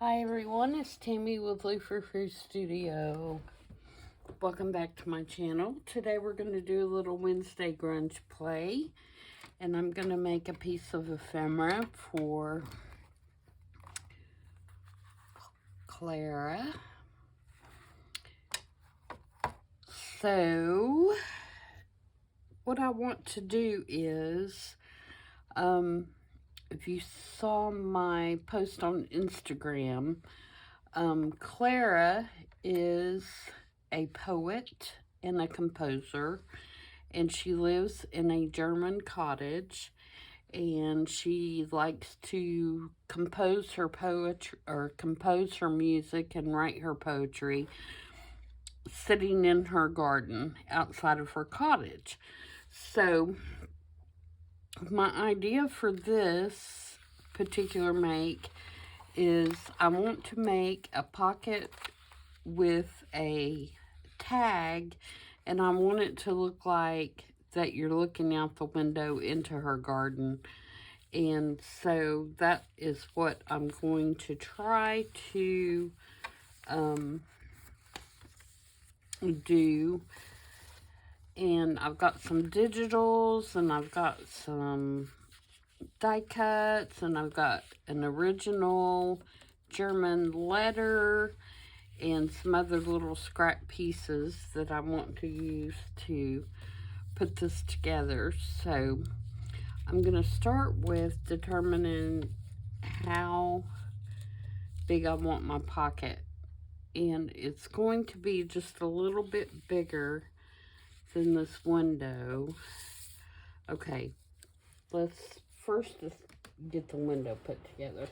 Hi everyone, it's Tammy with Frou-frou Studio. Welcome back to my channel. Today we're going to do a little Wednesday grunge play. And I'm going to make a piece of ephemera for Clara. So, what I want to do is, if you saw my post on Instagram, Clara is a poet and a composer, and she lives in a German cottage, and she likes to compose her poetry or compose her music and write her poetry sitting in her garden outside of her cottage. So my idea for this particular make is I want to make a pocket with a tag, and I want it to look like that you're looking out the window into her garden. And so that is what I'm going to try to do. And I've got some digitals, and I've got some die cuts, and I've got an original German letter and some other little scrap pieces that I want to use to put this together. So I'm going to start with determining how big I want my pocket, and it's going to be just a little bit bigger than this window. Okay, let's first just get the window put together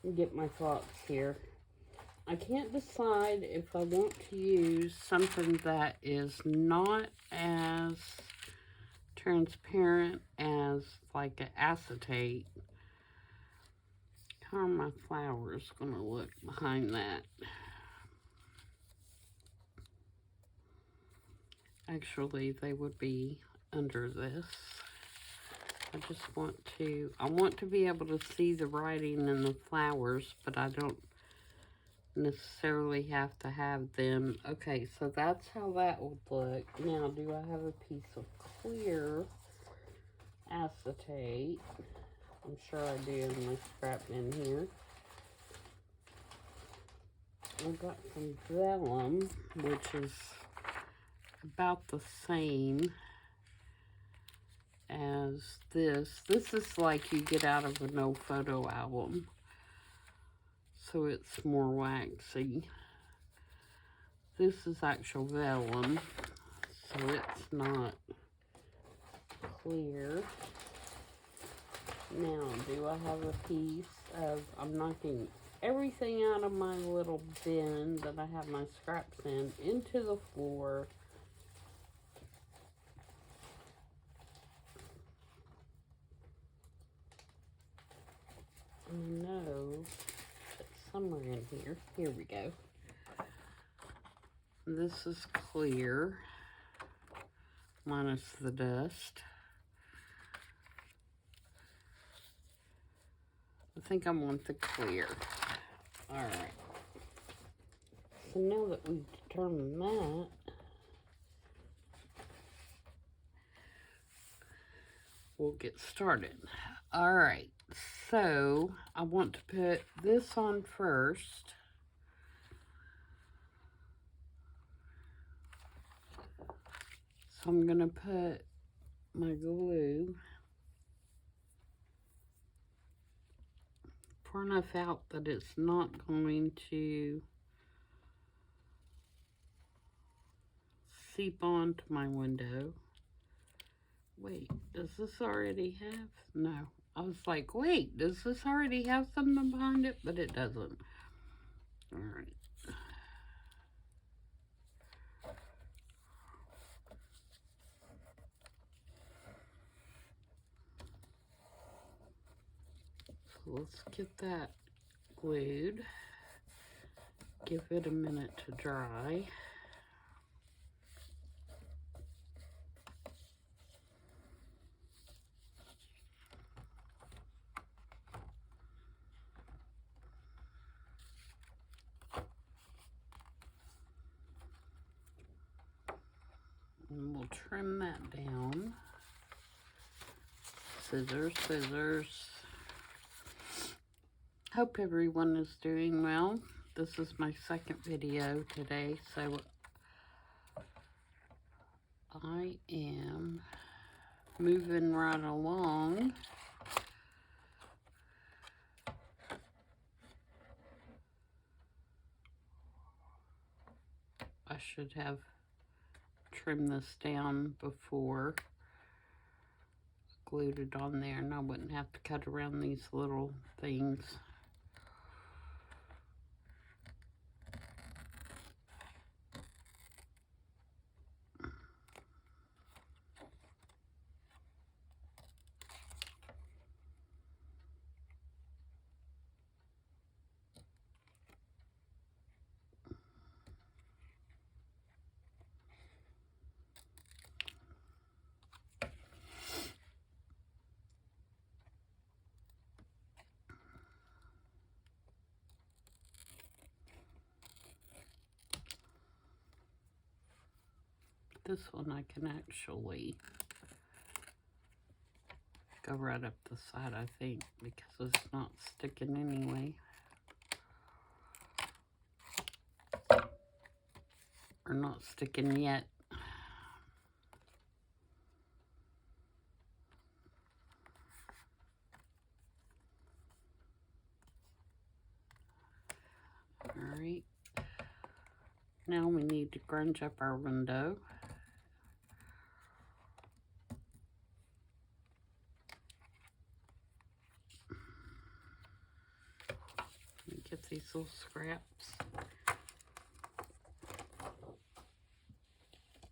and get my thoughts here. I can't decide if I want to use something that is not as transparent as like an acetate. How are my flowers going to look behind that? Actually, they would be under this. I want to be able to see the writing and the flowers, but I don't necessarily have to have them. Okay, so that's how that would look. Now, do I have a piece of clear acetate? I'm sure I do in my scrap bin here. I've got some vellum, which is about the same as this. This is like you get out of an old photo album, so it's more waxy. This is actual vellum, so it's not clear. Now, do I have a piece of, I'm knocking everything out of my little bin that I have my scraps in into the floor. I know it's somewhere in here. Here we go. This is clear, minus the dust. I think I want the clear. Alright. So now that we've determined that, we'll get started. Alright, so I want to put this on first. So I'm going to put my glue far enough out that it's not going to seep onto my window. Wait, does this already have? No. I was like, wait, does this already have something behind it? But it doesn't. Alright. So let's get that glued. Give it a minute to dry. Scissors, scissors. Hope everyone is doing well. This is my second video today, so I am moving right along. I should have trimmed this down before glued it on there, and I wouldn't have to cut around these little things. This one I can actually go right up the side, I think, because it's not sticking anyway. Or not sticking yet. Alright. Now we need to grunge up our window. Get these little scraps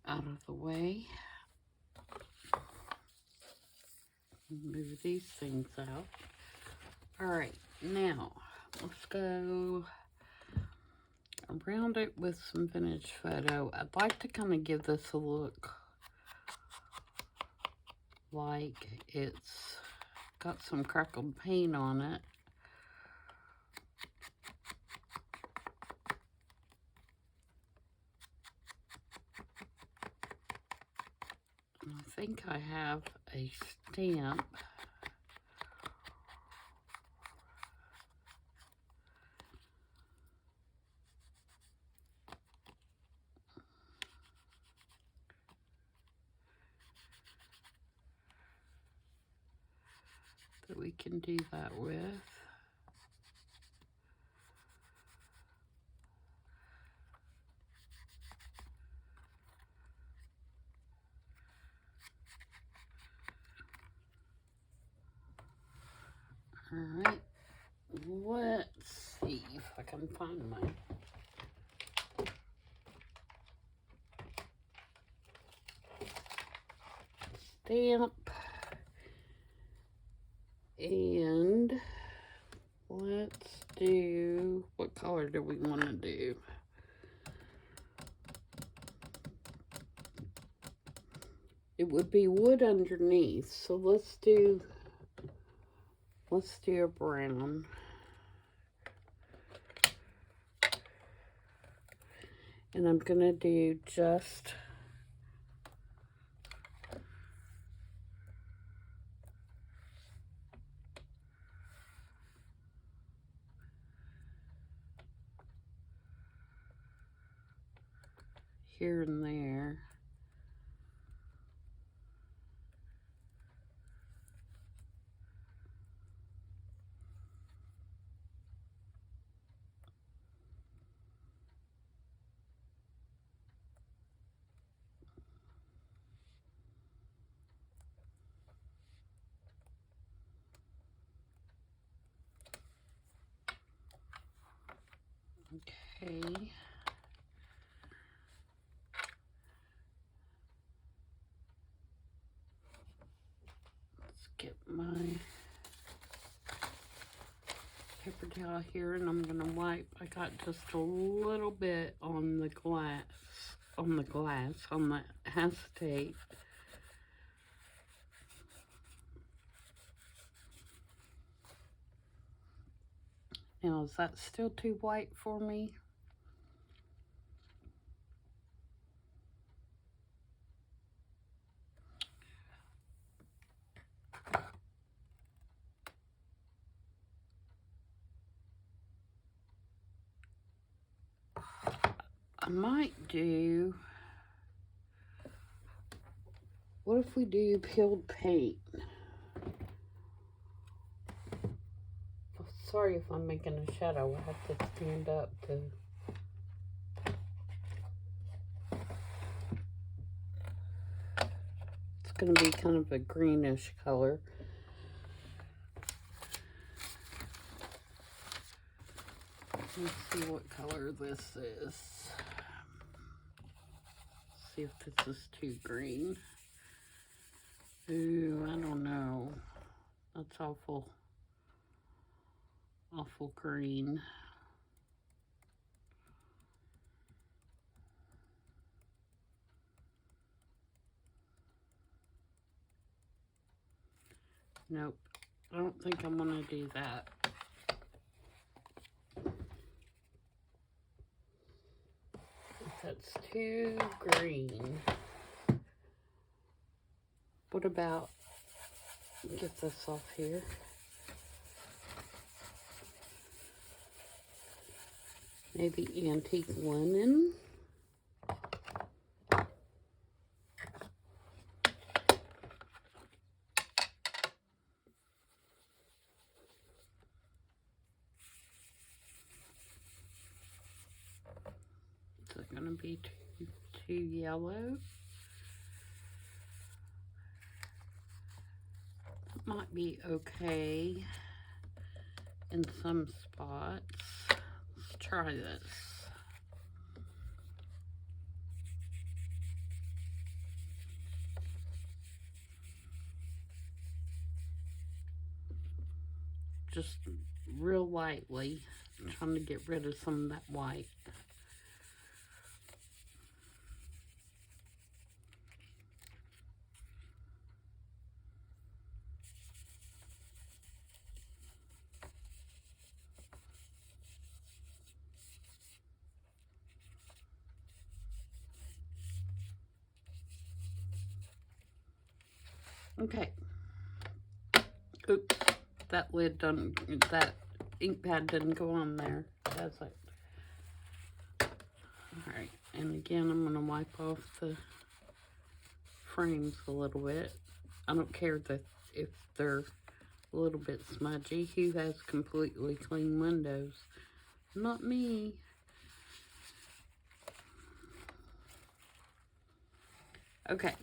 out of the way. Move these things out. Alright, now let's go around it with some vintage photo. I'd like to kind of give this a look like it's got some crackled paint on it. I think I have a stamp. That we can do that with. Alright, let's see if I can find my stamp. And let's do, what color do we want to do? It would be wood underneath, so let's do a brown. And I'm gonna do just here and there. Okay. Let's get my paper towel here, and I'm gonna wipe. I got just a little bit on the on the acetate. Now, is that still too white for me? I might do, what if we do peeled paint? Oh, sorry if I'm making a shadow. I have to stand up to. It's going to be kind of a greenish color. Let's see what color this is. See if this is too green. Ooh, I don't know. That's awful green. Nope. I don't think I'm gonna do that. That's too green. What about, get this off here. Maybe antique linen. Is it gonna be too yellow? It might be okay in some spots. Let's try this. Just real lightly, trying to get rid of some of that white. Okay. Oops, that lid doesn't, that ink pad didn't go on there, does it? Alright, and again, I'm going to wipe off the frames a little bit. I don't care if they're a little bit smudgy. Who has completely clean windows? Not me. Okay.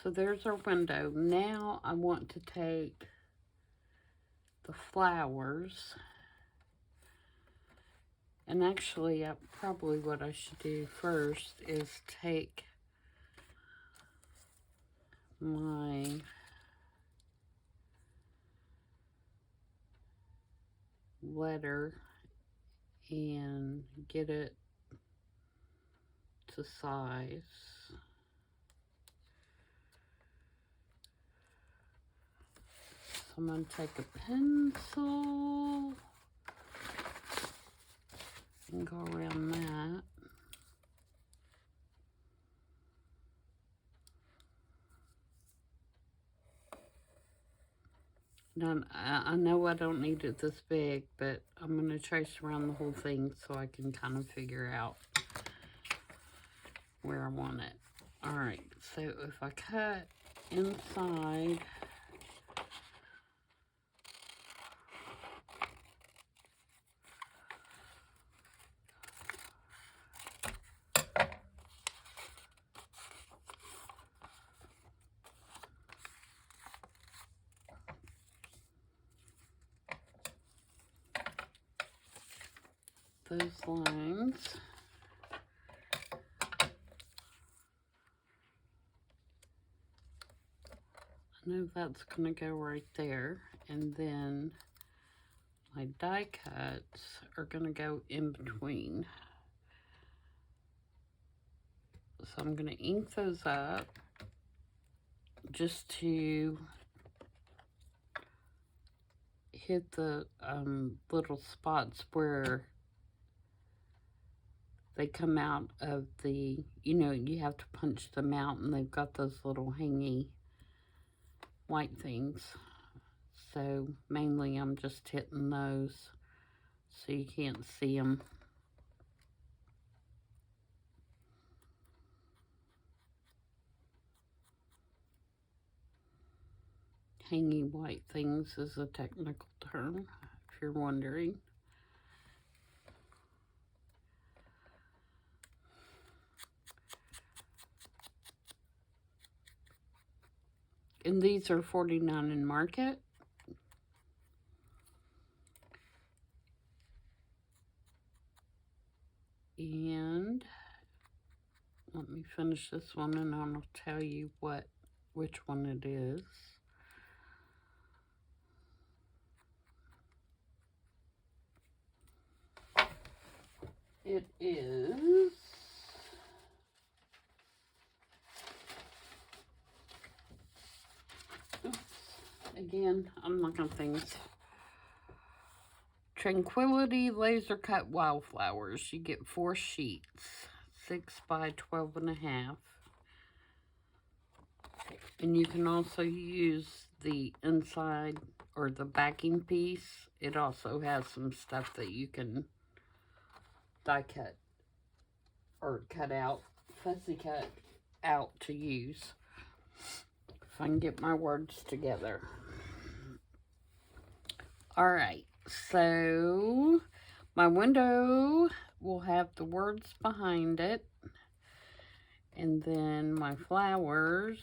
So there's our window. Now I want to take the flowers. And actually, probably what I should do first is take my letter and get it to size. So I'm going to take a pencil and go around that. Now, I know I don't need it this big, but I'm going to trace around the whole thing so I can kind of figure out where I want it. Alright, so if I cut inside, those lines, I know that's going to go right there, and then my die cuts are going to go in between. So I'm going to ink those up just to hit the little spots where they come out of the, you know, you have to punch them out and they've got those little hangy white things. So mainly I'm just hitting those so you can't see them. hangy white things is a technical term, if you're wondering. And these are $49 in Market. And let me finish this one and I'll tell you which one it is. It is again, I'm looking at things. Tranquility Laser Cut Wildflowers. You get 4 sheets, 6 by 12.5. And you can also use the inside or the backing piece. It also has some stuff that you can die cut or cut out, fussy cut out to use. If I can get my words together. Alright, so my window will have the words behind it. And then my flowers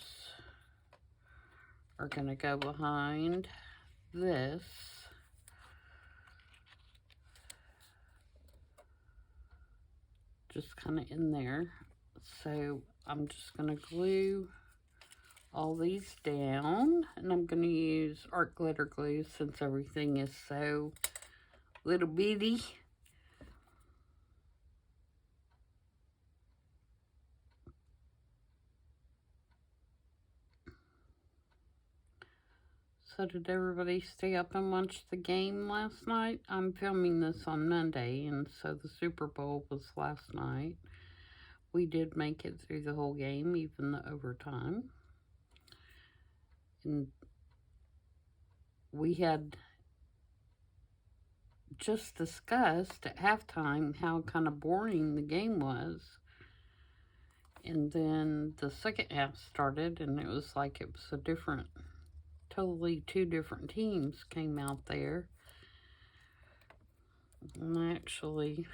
are going to go behind this. Just kind of in there. So I'm just going to glue all these down, and I'm going to use art glitter glue since everything is so little bitty. So did everybody stay up and watch the game last night? I'm filming this on Monday, and so the Super Bowl was last night. We did make it through the whole game, even the overtime. And we had just discussed at halftime how kind of boring the game was. And then the second half started, and it was like it was a different, totally 2 different teams came out there. And actually,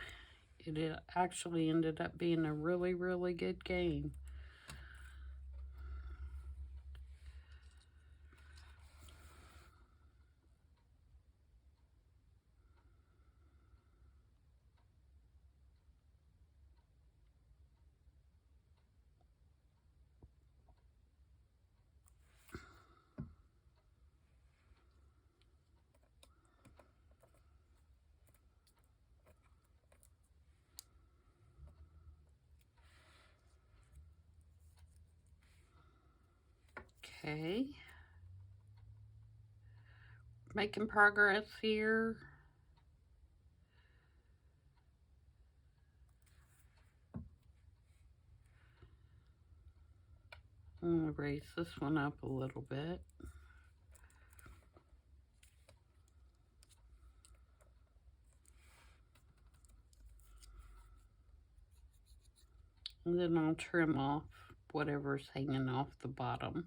it actually ended up being a really, really good game. Okay. Making progress here. I'm going to raise this one up a little bit. And then I'll trim off whatever's hanging off the bottom.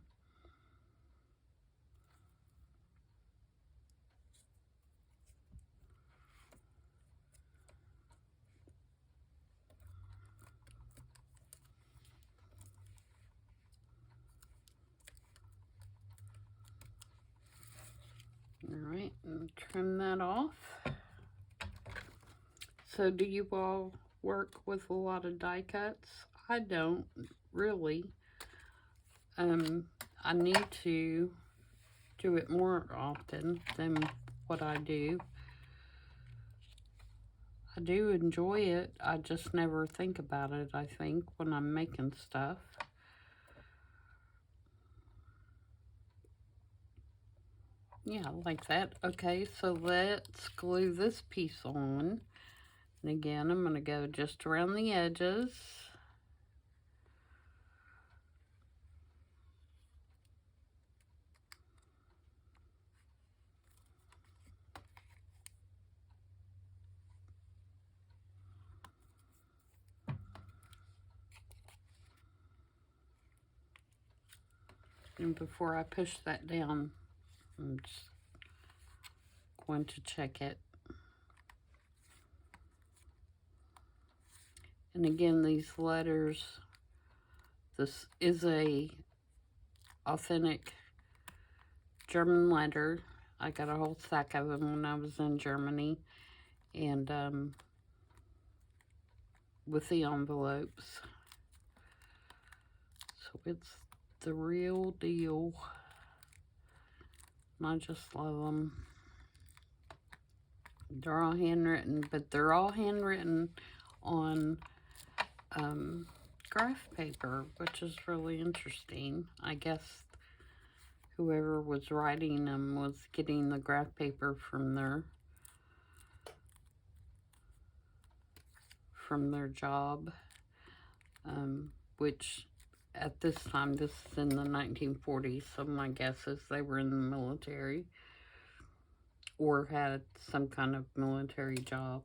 Alright, and trim that off. So do you all work with a lot of die cuts? I don't, really. I need to do it more often than what I do. I do enjoy it. I just never think about it, I think, when I'm making stuff. Yeah, like that. Okay, so let's glue this piece on. And again, I'm going to go just around the edges. And before I push that down I'm just going to check it. And again, these letters, this is a authentic German letter. I got a whole stack of them when I was in Germany. And with the envelopes. So it's the real deal. And I just love them. They're all handwritten, but they're all handwritten on graph paper, which is really interesting. I guess whoever was writing them was getting the graph paper from their job, which at this time, this is in the 1940s, so my guess is they were in the military or had some kind of military job.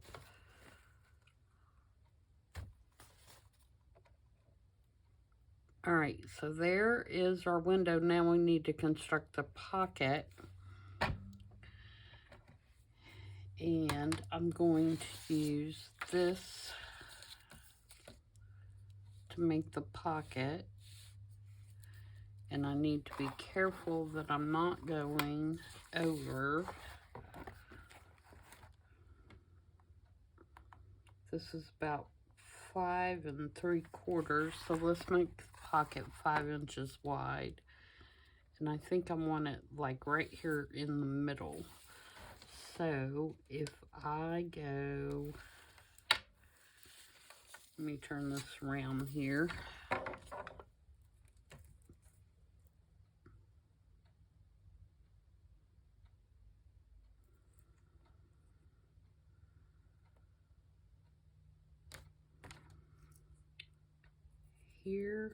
All right, so there is our window. Now we need to construct the pocket. And I'm going to use this to make the pocket. And I need to be careful that I'm not going over. This is about 5 3/4, so let's make the pocket 5 inches wide. And I think I want it like right here in the middle. So if I go, let me turn this around here. Here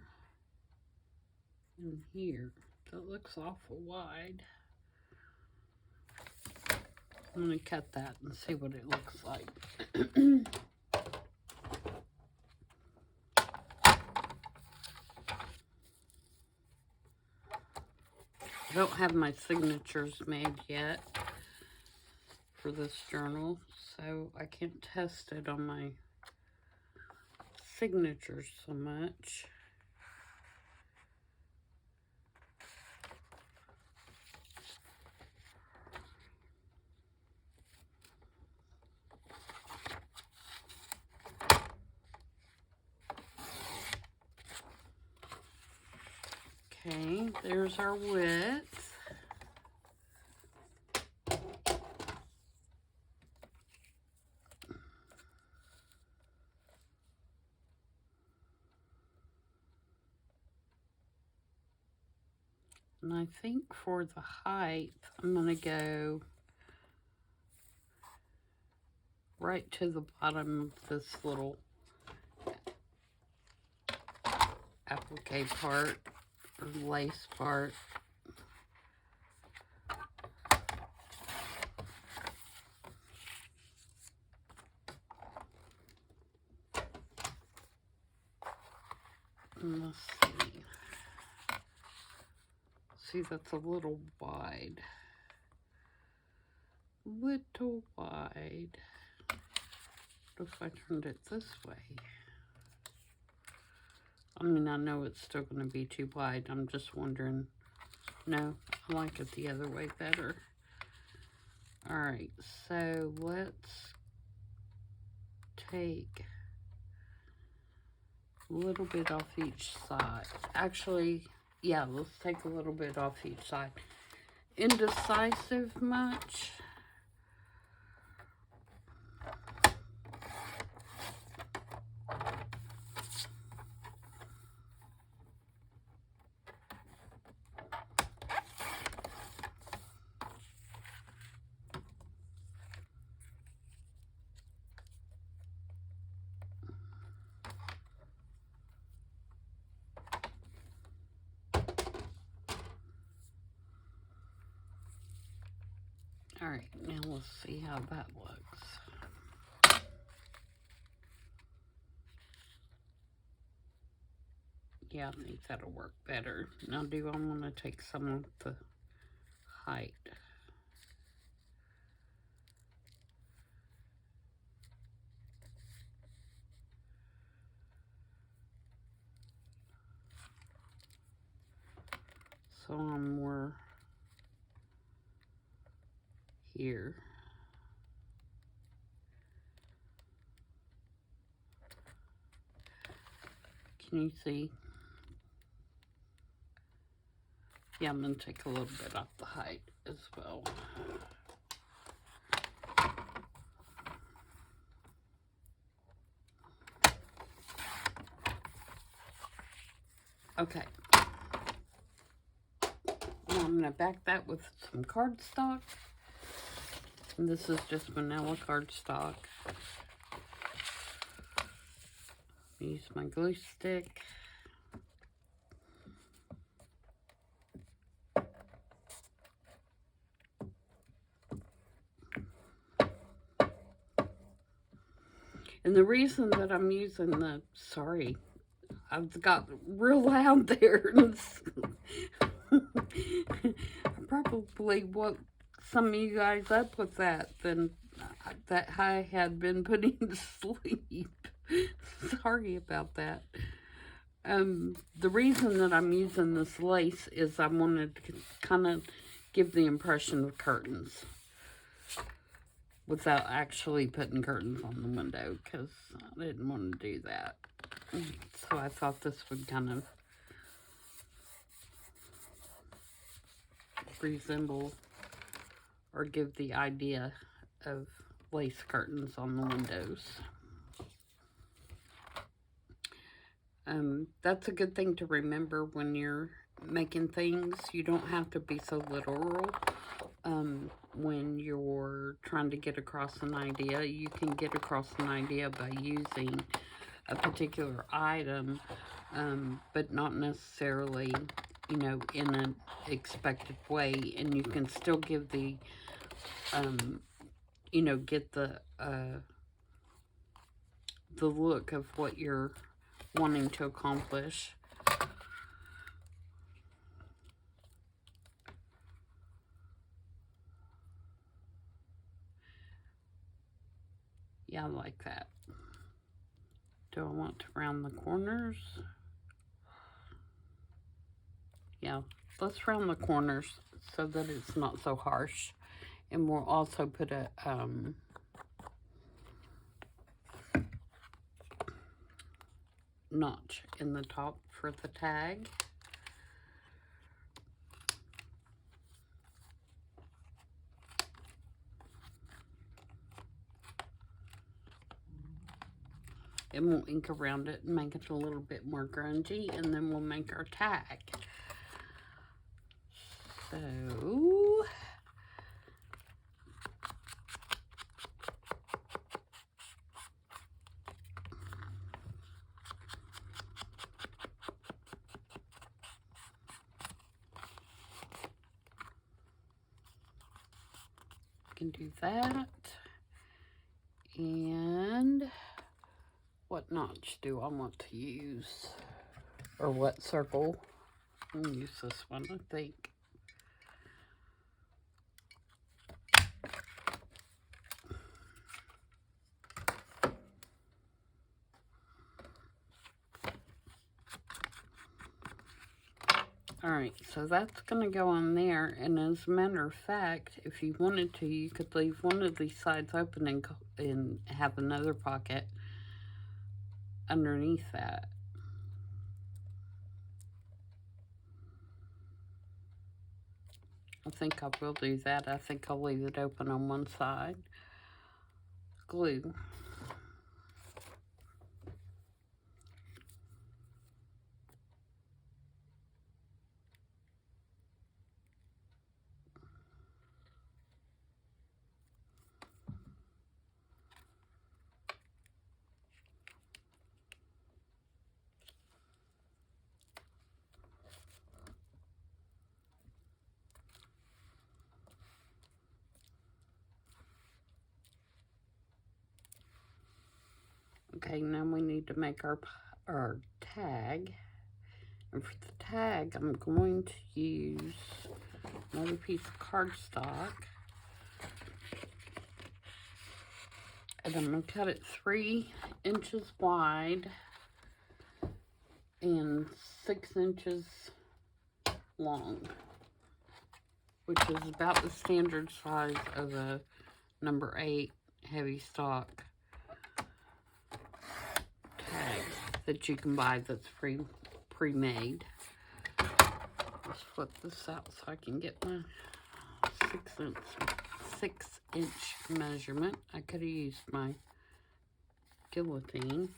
and here. That looks awful wide. I'm going to cut that and see what it looks like. I don't have my signatures made yet for this journal, so I can't test it on my signatures so much. Okay, there's our width. And I think for the height, I'm going to go right to the bottom of this little applique part or lace part. And let's see. See, that's a little wide. Little wide. What if I turned it this way? I mean, I know it's still going to be too wide. I'm just wondering. No, I like it the other way better. All right, so let's take a little bit off each side. Actually, yeah, let's take a little bit off each side. Indecisive much? All right, now let's see how that looks. Yeah, I think that'll work better. Now, do I want to take some of the height? somewhere here. Can you see? Yeah, I'm going to take a little bit off the height as well. Okay. Now I'm going to back that with some cardstock. And this is just vanilla cardstock. Use my glue stick. And the reason that I'm using the, sorry, I've got real loud there. I probably woke some of you guys up with that that I had been putting to sleep. Sorry about that. The reason that I'm using this lace is I wanted to kind of give the impression of curtains without actually putting curtains on the window, because I didn't want to do that. So I thought this would kind of resemble or give the idea of lace curtains on the windows. That's a good thing to remember when you're making things. You don't have to be so literal when you're trying to get across an idea. You can get across an idea by using a particular item, but not necessarily, you know, in an expected way, and you can still give the, you know, get the look of what you're wanting to accomplish. Yeah, I like that. Do I want to round the corners? Yeah, let's round the corners so that it's not so harsh. And we'll also put a notch in the top for the tag. And we'll ink around it and make it a little bit more grungy, and then we'll make our tag. So can do that. And what notch do I want to use? Or what circle? I'll use this one, I think. Alright, so that's going to go on there, and as a matter of fact, if you wanted to, you could leave one of these sides open and have another pocket underneath that. I think I will do that. I think I'll leave it open on one side. Glue. Okay, now we need to make our tag. And for the tag, I'm going to use another piece of cardstock. And I'm going to cut it 3 inches wide and 6 inches long, which is about the standard size of a number 8 heavy stock tag that you can buy that's pre-made. Let's flip this out so I can get my 6-inch measurement. I could have used my guillotine.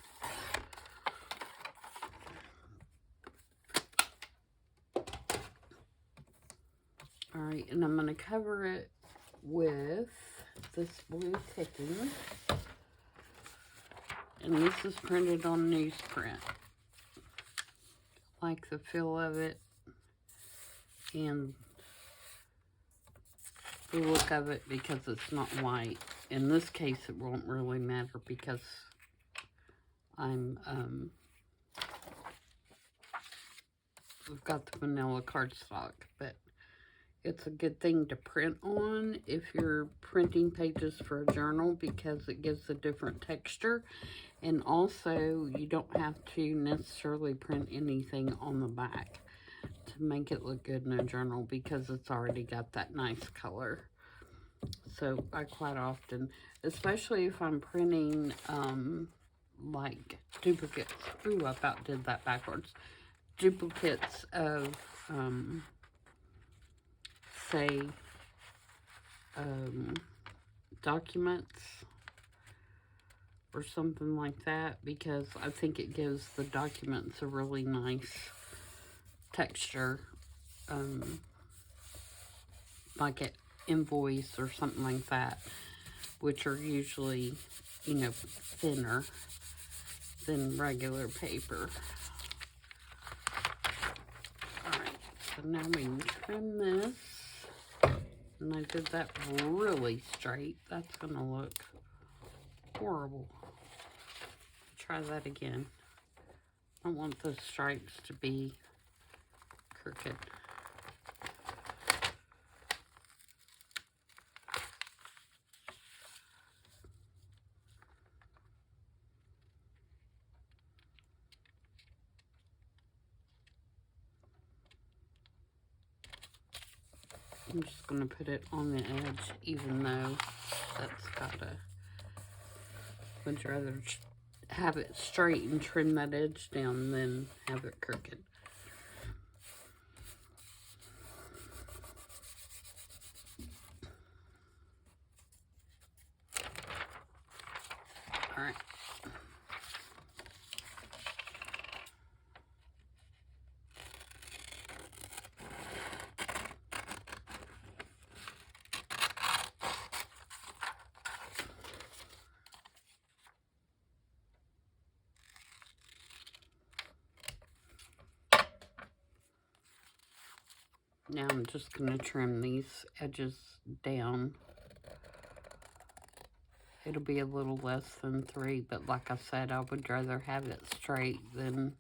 Alright, and I'm going to cover it with this blue ticking. And this is printed on newsprint. I like the feel of it and the look of it because it's not white. In this case, it won't really matter because I've got the vanilla cardstock, but it's a good thing to print on if you're printing pages for a journal because it gives a different texture. And also, you don't have to necessarily print anything on the back to make it look good in a journal because it's already got that nice color. So I quite often, especially if I'm printing like duplicates. Ooh, I about did that backwards. Duplicates of say documents or something like that, because I think it gives the documents a really nice texture, like an invoice or something like that, which are usually, you know, thinner than regular paper. Alright, so now we can trim this. And I did that really straight. That's going to look horrible. Try that again. I don't want the stripes to be crooked. I'm just going to put it on the edge, even though that's got a... Would rather have it straight and trim that edge down than have it crooked. All right. Now I'm just going to trim these edges down. It'll be a little less than 3, but like I said, I would rather have it straight than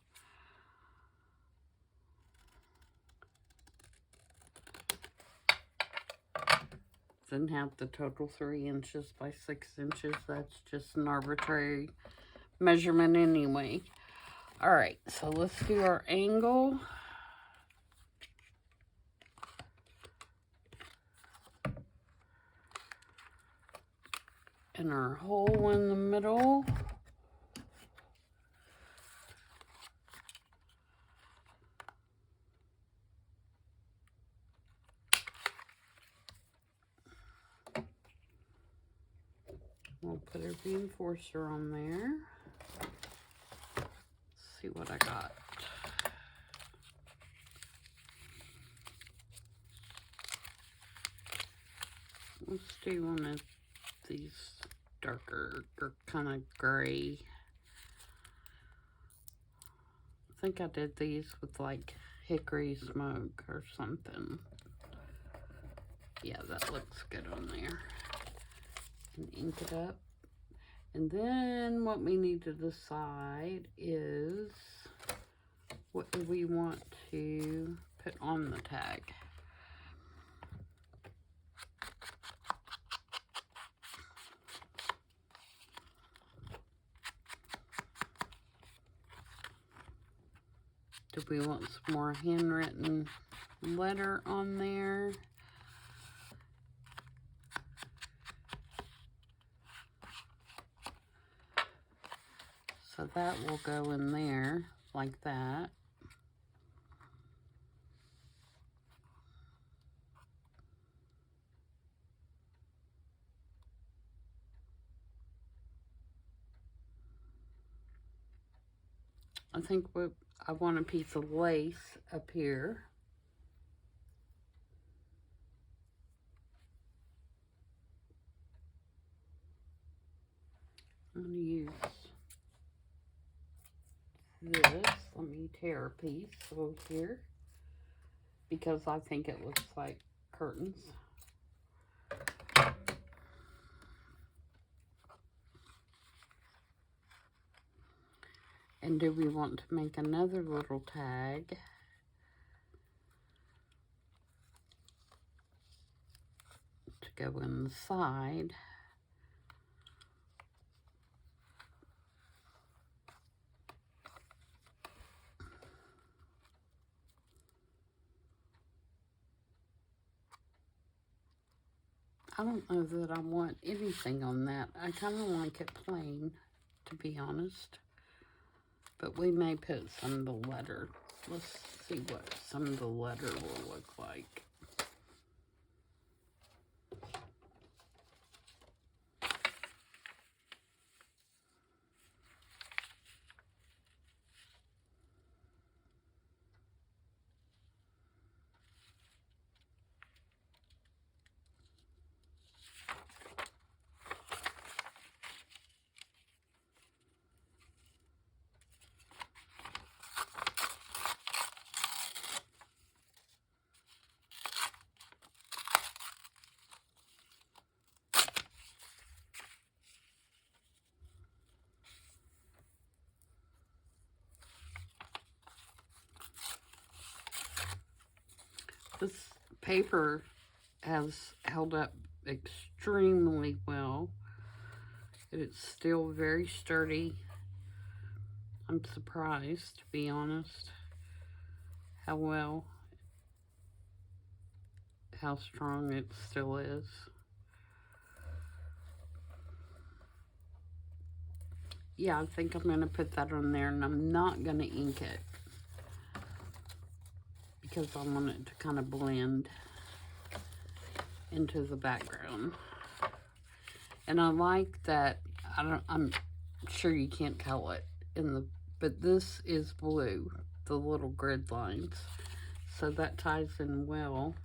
have the total 3 inches by 6 inches. That's just an arbitrary measurement anyway. All right, so let's do our angle. And our hole in the middle. We'll put a reinforcer on there. Let's see what I got. Let's do one of these darker or kind of gray. I think I did these with like hickory smoke or something. Yeah, that looks good on there. And ink it up. And then what we need to decide is what do we want to put on the tag. Do we want some more handwritten letter on there. So that will go in there like that. I think I want a piece of lace up here. I'm going to use this. Let me tear a piece over here because I think it looks like curtains. And do we want to make another little tag? To go in the side. I don't know that I want anything on that. I kind of like it plain, to be honest. But we may put some of the letter. Let's see what some of the letter will look like. This paper has held up extremely well. It's still very sturdy. I'm surprised, to be honest, how strong it still is. Yeah, I think I'm going to put that on there, and I'm not going to ink it because I want it to kind of blend into the background. And I like that, I'm sure you can't tell it but this is blue, the little grid lines. So that ties in well.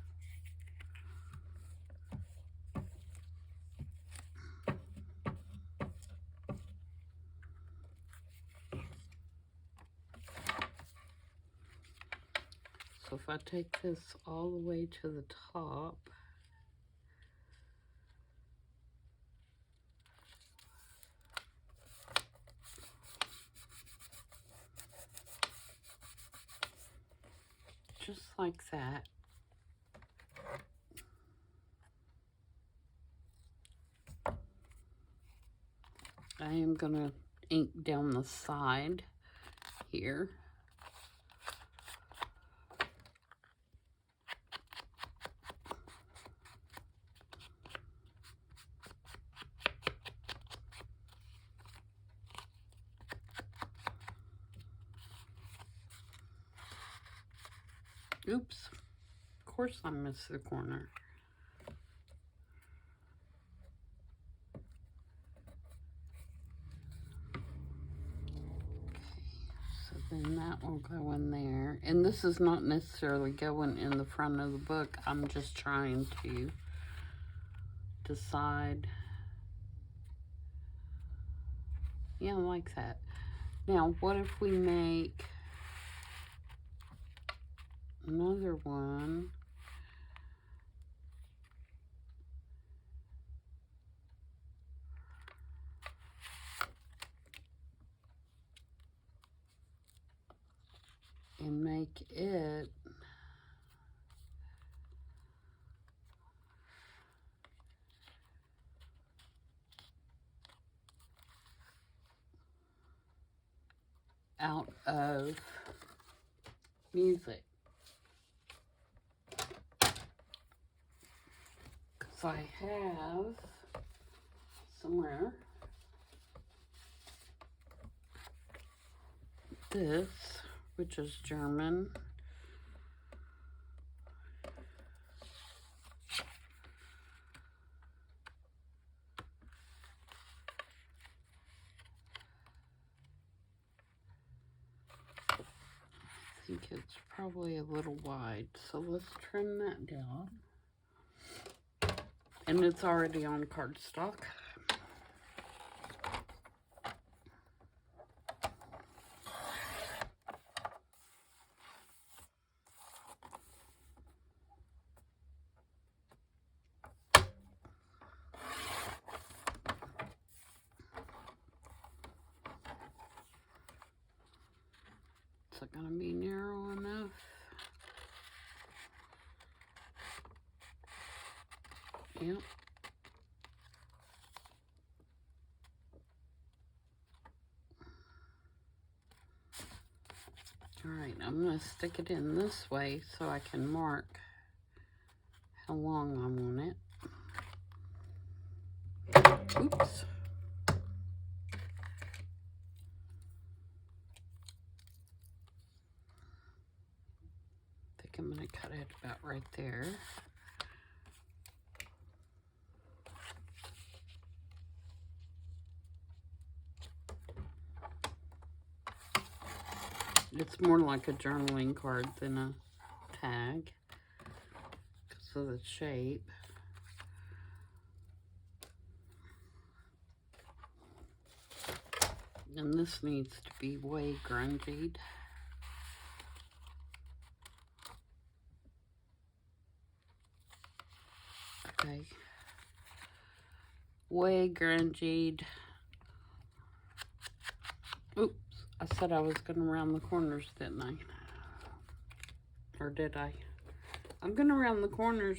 So if I take this all the way to the top, just like that. I am going to ink down the side here. Oops, of course I missed the corner. So then that will go in there. And this is not necessarily going in the front of the book. I'm just trying to decide. Yeah, I like that. Now, what if we make another one? And make it out of music. I have somewhere this, which is German. I think it's probably a little wide, so let's trim that down. And it's already on cardstock. Is it gonna be narrow enough? Yep. Alright, I'm going to stick it in this way so I can mark how long I want it. Oops. I think I'm going to cut it about right there. It's more like a journaling card than a tag because of the shape. And this needs to be way grungy. Okay. Way grungy. Oops. I said I was going to round the corners, didn't I? Or did I? I'm going to round the corners.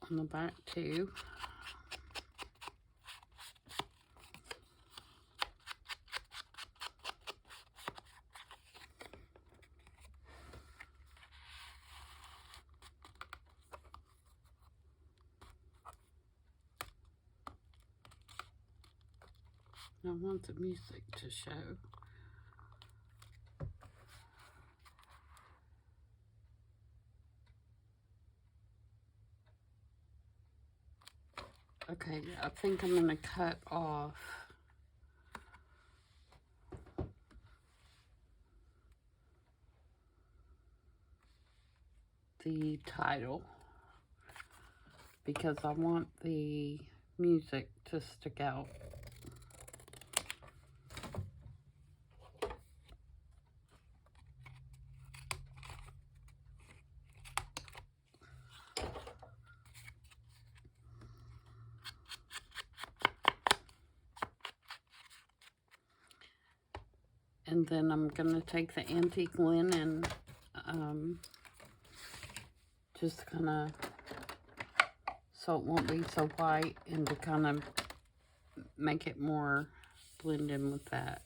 On the back too. I want the music to show. Okay, I think I'm going to cut off the title because I want the music to stick out. And then I'm going to take the antique linen, just kind of, so it won't be so white, and to kind of make it more blend in with that.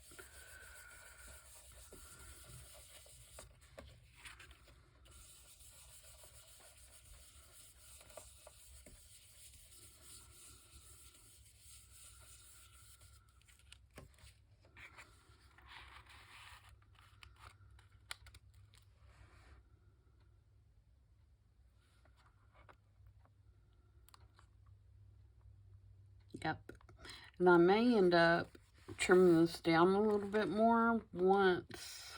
Yep. And I may end up trimming this down a little bit more once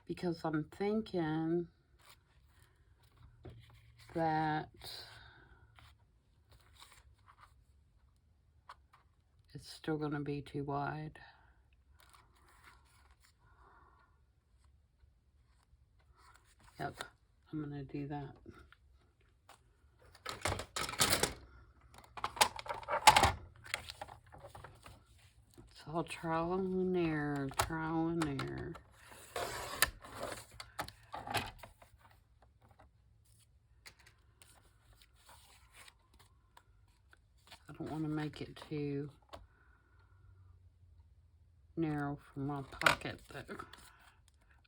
because I'm thinking that it's still going to be too wide. Yep, I'm going to do that. It's all trial and error, trial and error. I don't want to make it too narrow for my pocket though.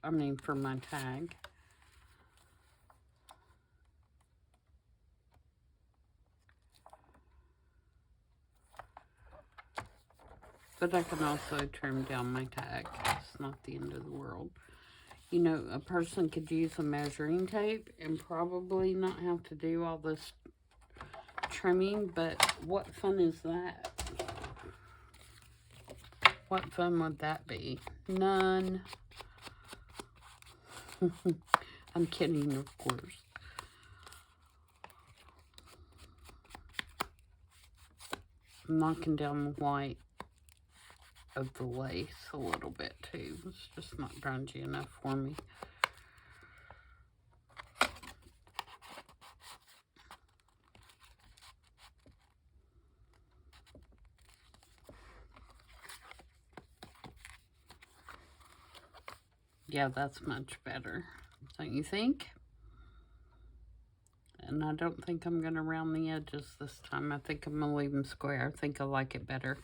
I mean for my tag. But I can also trim down my tag. It's not the end of the world. You know, a person could use a measuring tape and probably not have to do all this trimming, but what fun is that? What fun would that be? None. I'm kidding, of course. I'm knocking down the white of the lace a little bit too. It's just not grungy enough for me. Yeah, that's much better, don't you think? And I don't think I'm going to round the edges this time. I think I'm going to leave them square. I think I like it better.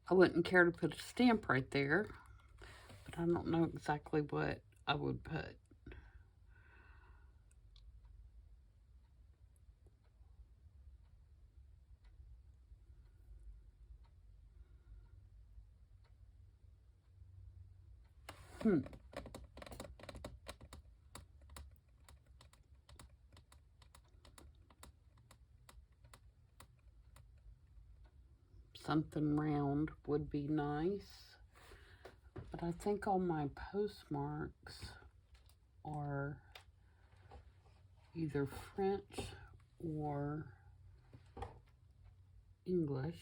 I wouldn't care to put a stamp right there, but I don't know exactly what I would put. Something round would be nice. But I think all my postmarks are either French or English.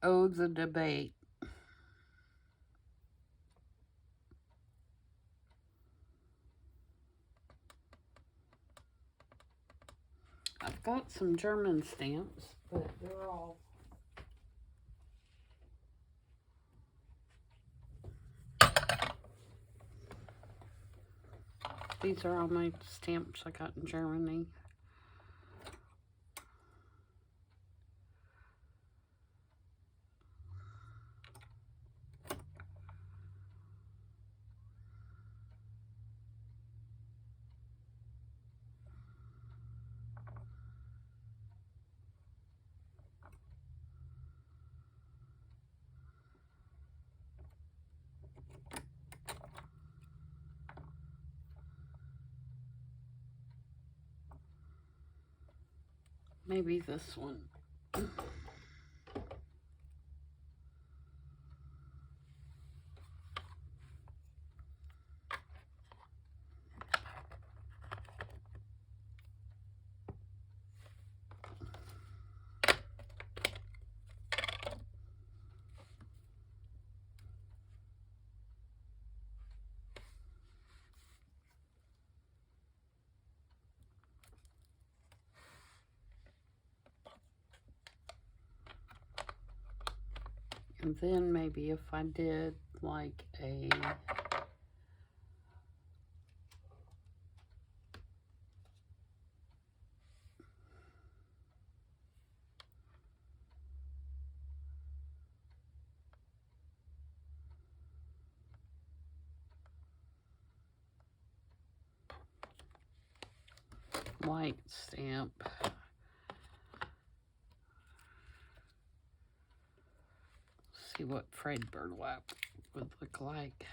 Oh, the debate. I've got some German stamps, but they're all these are all my stamps I got in Germany. Maybe this one. And then maybe if I did like a white stamp. See what frayed burlap would look like.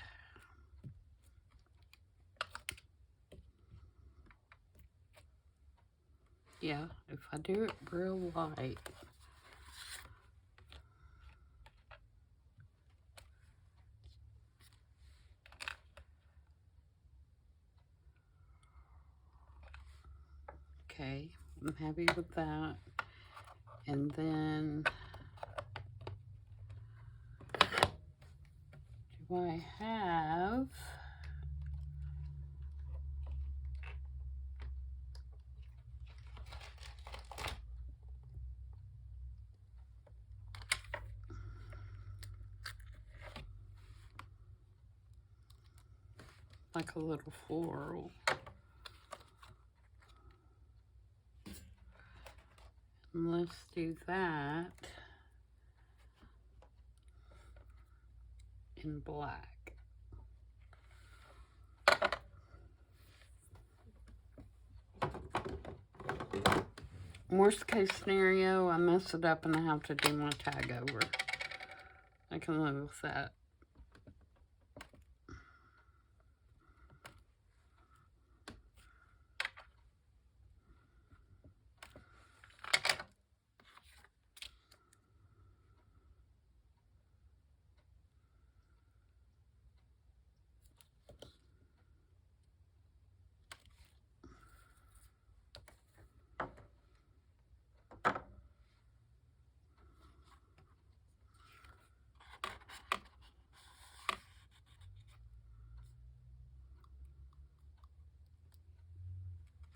Yeah, if I do it real light. Okay, I'm happy with that. And then, do I have... like a little floral. And let's do that in black. Worst case scenario, I mess it up and I have to do my tag over. I can live with that.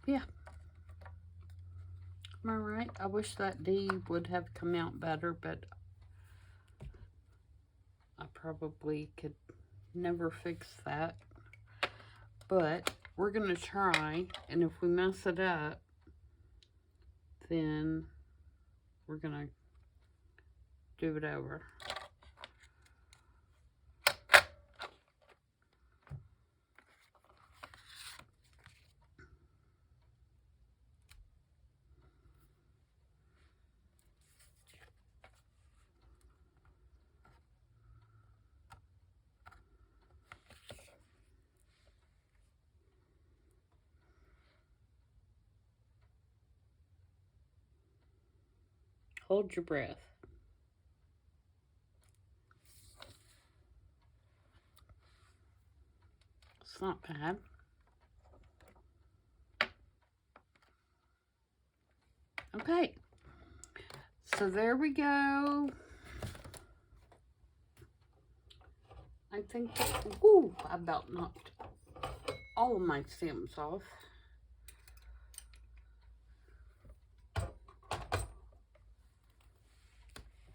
Yeah. Am I right? I wish that D would have come out better, but I probably could never fix that. But we're going to try, and if we mess it up, then we're going to do it over. Hold your breath. It's not bad. Okay. So there we go. I think that, whoo, I about knocked all of my stems off.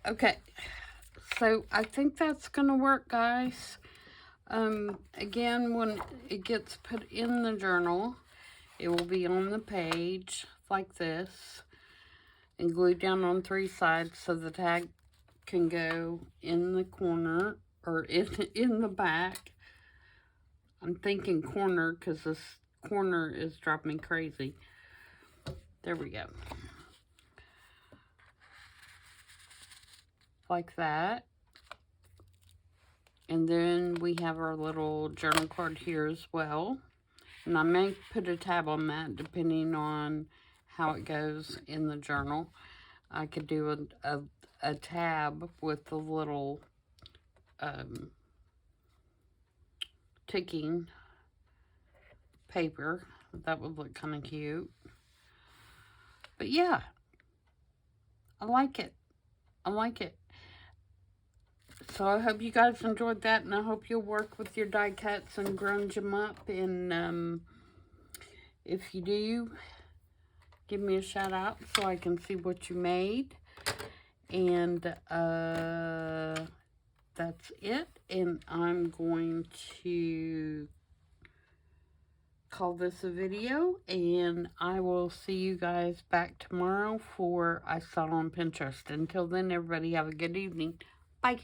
Okay, so I think that's gonna work, guys. Again, when it gets put in the journal, it will be on the page like this and glued down on 3 sides so the tag can go in the corner or in the back. I'm thinking corner because this corner is driving me crazy. There we go. Like that. And then we have our little journal card here as well. And I may put a tab on that depending on how it goes in the journal. I could do a tab with the little ticking paper. That would look kind of cute. But yeah, I like it. I like it. So I hope you guys enjoyed that, and I hope you'll work with your die cuts and grunge them up. And if you do, give me a shout out so I can see what you made. And that's it. And I'm going to call this a video, and I will see you guys back tomorrow for I Saw on Pinterest. Until then, everybody have a good evening. Bye.